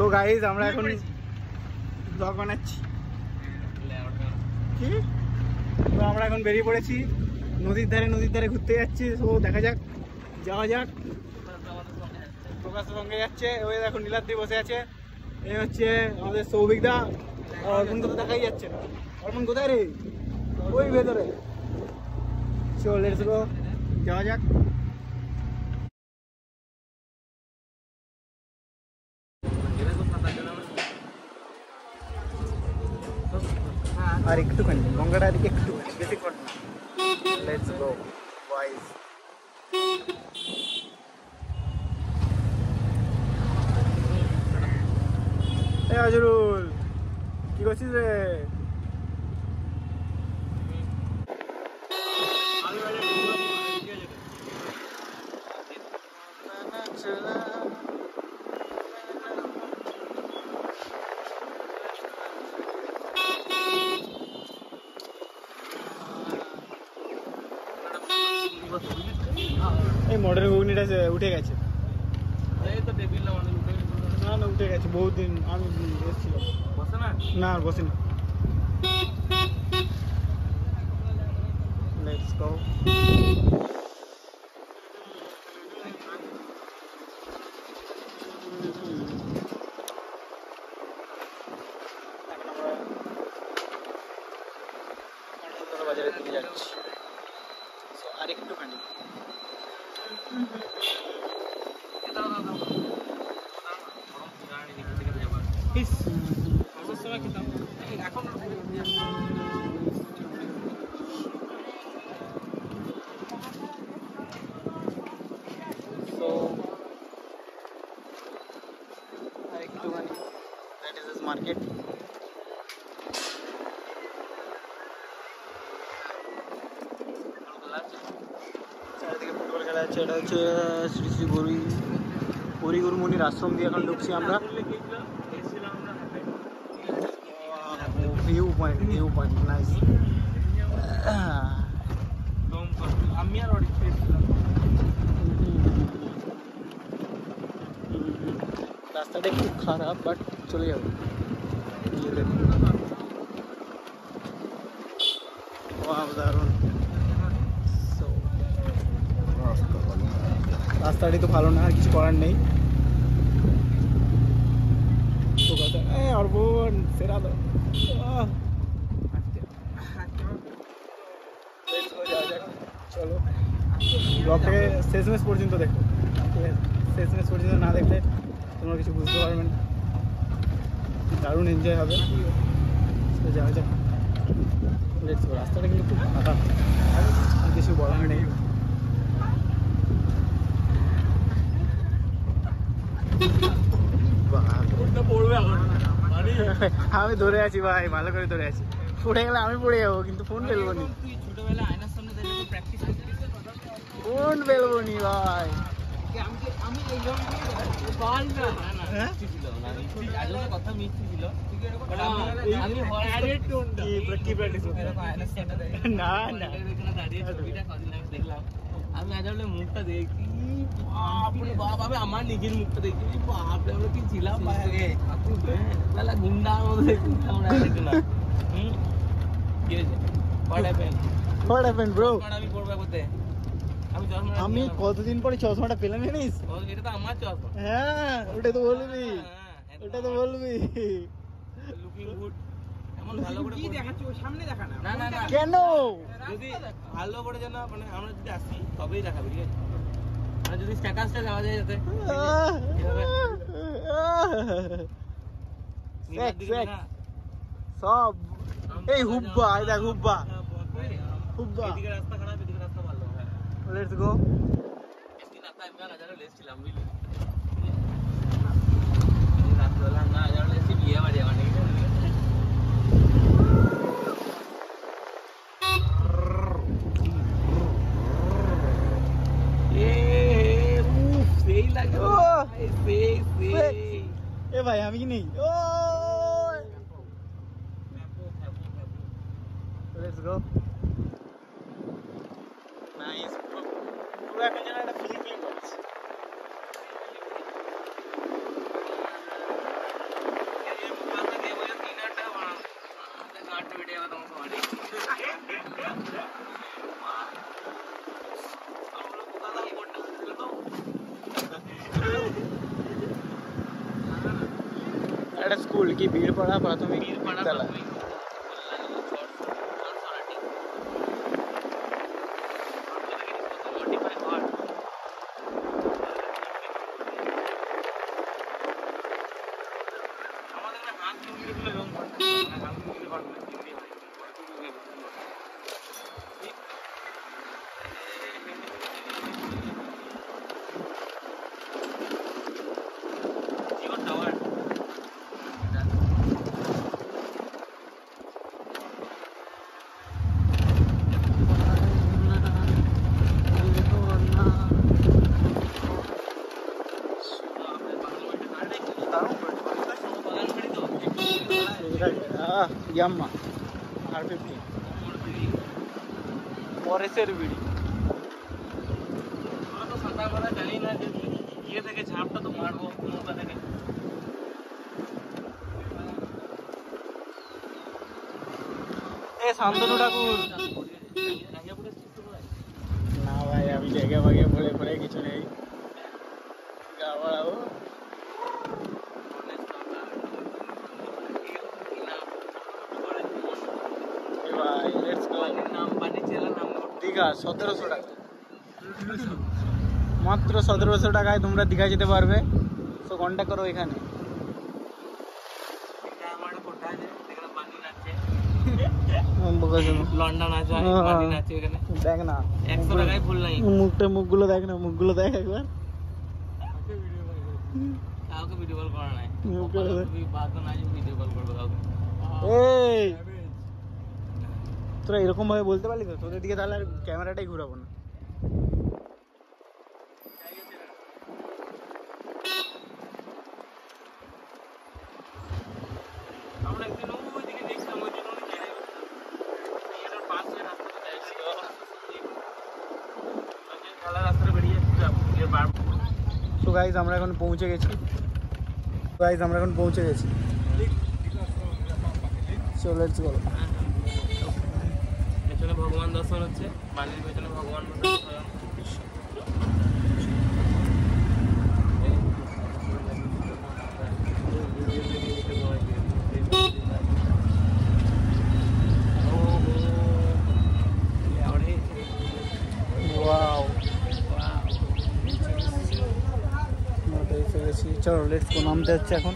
So guys আমরা এখন blog বানাচ্ছি কি, তো আমরা এখন বেরিয়ে পড়েছি নদীর ধারে ঘুরতে যাচ্ছি। তো দেখা যাক, যাওয়া যাক। প্রকাশের সঙ্গে যাচ্ছে, ওই দেখো নীলাদ্রি বসে আছে। এই হচ্ছে আমাদের সৌভিকদা। অর্পণ তো দেখাই যাচ্ছে না। অর্পণ কোথায় রে? ওই ভেতরে। চল লেটস গো, যাওয়া যাক। আর একটুখানি গঙ্গাটা আর একটু বেশি কর না। Let's go boys. এই আজরুল কি করছিস রে? এই মডেল ঘুগনিটা উঠে গেছে। না না উঠে গেছে, বহুত দিন আমি এসেছিলাম। না আর বসেনি। Let's go. বাজারের দিকে যাচ্ছি আর একটুখানি। মার্কেট চারিদিকে ফুটবল খেলা হচ্ছে। এটা হচ্ছে শ্রী শ্রী হরিগুরু মুনির আশ্রম দিয়ে এখন ঢুকছি আমরা। View point nice. রাস্তাটা একটু খারাপ বাট চলে যাবে। দারুণ। রাস্তাটি তো ভালো না, আর কিছু করার নেই। অর্পণ সেরা তো। চলো ব্লগটাকে শেষমেশ পর্যন্ত দেখো, ঠিক আছে? শেষমেশ পর্যন্ত না দেখলে তোমরা কিছু বুঝতে পারবে না। দারুণ এনজয় হবে। যাওয়া যাক। রাস্তাটা কিন্তু খুব ফাঁকা, কিছু বলার নেই। আমি ধরে আছি ভাই, ভালো করে ধরে আছি। পড়ে গেলে আমি পড়ে যাবো, কিন্তু ফোন ফেলবো নি। ফোন ফেলবো নি ভাই। আমি আজ মুখটা দেখি, বাপরে আমার নিজের মুখটা দেখি, বাপরে আমরা কি ছিলাম আগে, তাহলে গুন্ডার মধ্যে আমরা দেখি না। কি হয়েছে? What happened bro? আমি পড়বে কোথায়? আমি কতদিন পরে চশমাটা পেলাম জানিস? এটা তো আমার চশমা। হ্যাঁ ওটা তো বলবি, ওটা তো বলবি। Looking good. এমন ভালো করে কি দেখাচ্ছ সামনে দেখা না। না না না কেন? যদি ভালো করে যেন মানে আমরা যদি আসি তবেই দেখাবি, ঠিক আছে? আর যদি স্ট্যাটাসটা দেওয়া যায় যাতে সব এই হুব্বা, এই দেখ হুব্বা হুব্বা। এদিকে রাস্তা খারাপ, এদিকে রাস্তা ভালো। Let's go. একদিন রাস্তা আমি আর হাজারও লেসছিলাম, বুঝলি? রাত্রবেলা না হাজারও লেসছি, বিয়ে বাড়ি আমার নেই। সেই লাগে এ ভাই আমি কি নেই। ও লেটস গো। নাইস। পুরো এখন যেন একটা ফিলিং করছে। একটা স্কুল কি বীরপাড়া প্রাথমিক বিদ্যালয়। ইয়াম্মা R50 ফরেস্টের বিড়ি। আমরা তো সাঁতার কাটা জানি না যে ইয়ে থেকে ঝাঁপটা তো মারবো নৌকা থেকে। এ শান্তনু ঠাকুর না ভাই, আমি জায়গা ভাগে পড়ে পড়ে কিছু নেই, গা বাড়াবো। দীঘা 1700 টাকা, মাত্র 1700 টাকায় তোমরা দীঘা যেতে পারবে। তো কন্ট্যাক্ট করো এখানে। লন্ডন আছে, দেখ না 100 টাকায় ফুল নাই। মুখগুলো দেখ না, মুখগুলো দেখ একবার। কাউকে ভিডিও কল করা নাই, বাদ না ভিডিও কল করবো কাউকে। এই তোরা এরকম ভাবে বলতে পারলি তো, তোদের দিকে তাহলে আর ক্যামেরাটাই ঘুরাবো না। আমরা একদিন ওই দিকে দেখছিলাম, ওই জন্য এটার পাশে রাস্তাটা ছিল, খেলার রাস্তাটা বেরিয়ে যাচ্ছিল। সো গাইজ আমরা এখন পৌঁছে গেছি, সো লেটস গো। পেছনে ভগবান দর্শন হচ্ছে, বালির পেছনে ভগবান দর্শন। চলো লেটস গো, নামতে হচ্ছে এখন।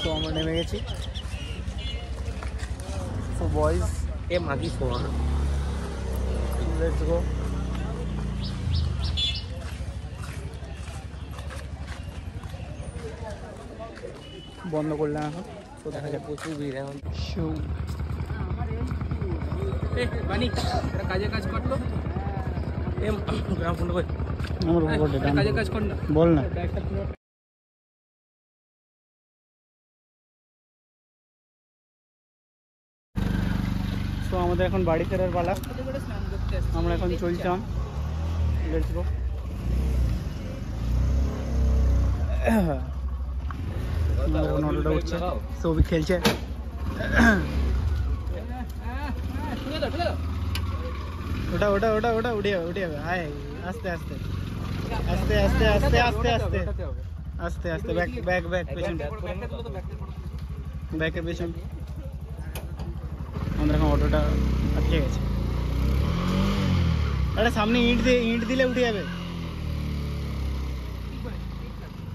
তো আমরা নেমে গেছি। সো বয়েজ এ মাগি ফোন, লেটস গো। বন্ধ করলাম এখন, তো দেখা যাক। প্রচুর ভিড় এখন। বানি কাজে কাজ করলো, গ্রাম ফোন কই আমার কাজে কাজ কর না, বল না। তো আমাদের এখন বাড়ি ফেরার পালা, আমরা এখন চলছিলাম। Let's go. অটোটা উঠছে, সবই খেলছে। ওটা ওটা ওটা ওটা উঠে যাবে, উঠে যাবে। হায় আস্তে আস্তে আস্তে আস্তে আস্তে আস্তে আস্তে আস্তে আস্তে ব্যাক ব্যাক ব্যাক পেছন, ব্যাকের পেছন। আমাদের এখন অটোটা আটকে গেছে। আরে সামনে ইট দিলে উঠে যাবে,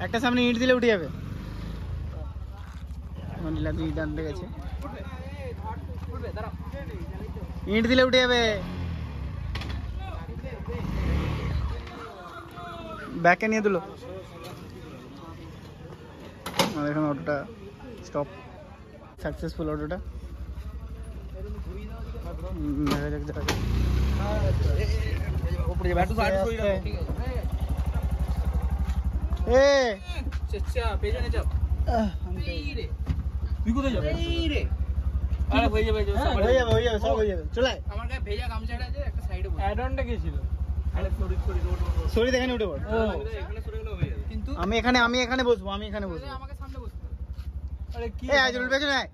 একটা সামনে ইট দিলে উঠে যাবে। ইট আনতে গেছে, ইট দিলে উঠে যাবে। ব্যাকে নিয়ে দিল। আমাদের এখন অটোটা স্টপ, সাকসেসফুল অটোটা। দেখা যাক দেখা যাক। পেছনে চাপ। তুই কোথায় যাবে? আরে হয়ে যাবে, হয়ে যাবে হয়ে যাবে, সব হয়ে যাবে। চলে আমার গায়ে ভেজা গামছাটা আছে, একটা সাইডে বসে। অ্যাডনটা কি ছিল? আরে সরি সরি দেখেন উঠে পড়। এখানে সরে গেলে হয়ে যাবে। কিন্তু আমি এখানে বসবো, আমি এখানে বসবো। আমাকে সামনে বসতে হবে। আরে কি এই আজরুল পেছনে আয়।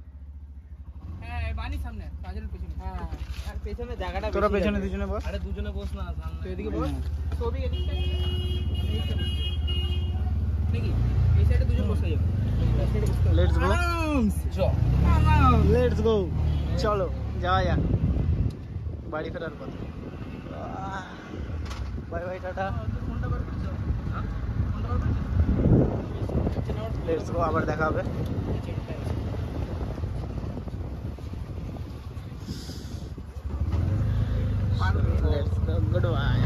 হ্যাঁ বানি সামনে, কাজের পেছনে। হ্যাঁ, আর পেছনে জায়গাটা তোরা বেশি পেছনে আছে। দুজনে বস। আরে দুজনে বস না, সামনে তো এদিকে বস, তো ওদিকে এদিকে নাকি এই সাইডে দুজন বসে যাবে, এই সাইডে বসতে লেটস গো চল লেটস গো চলো যাওয়া যাক বাড়ি ফেরার কথা bye bye tata let's go আবার দেখা হবে লেটস গো গুড বাই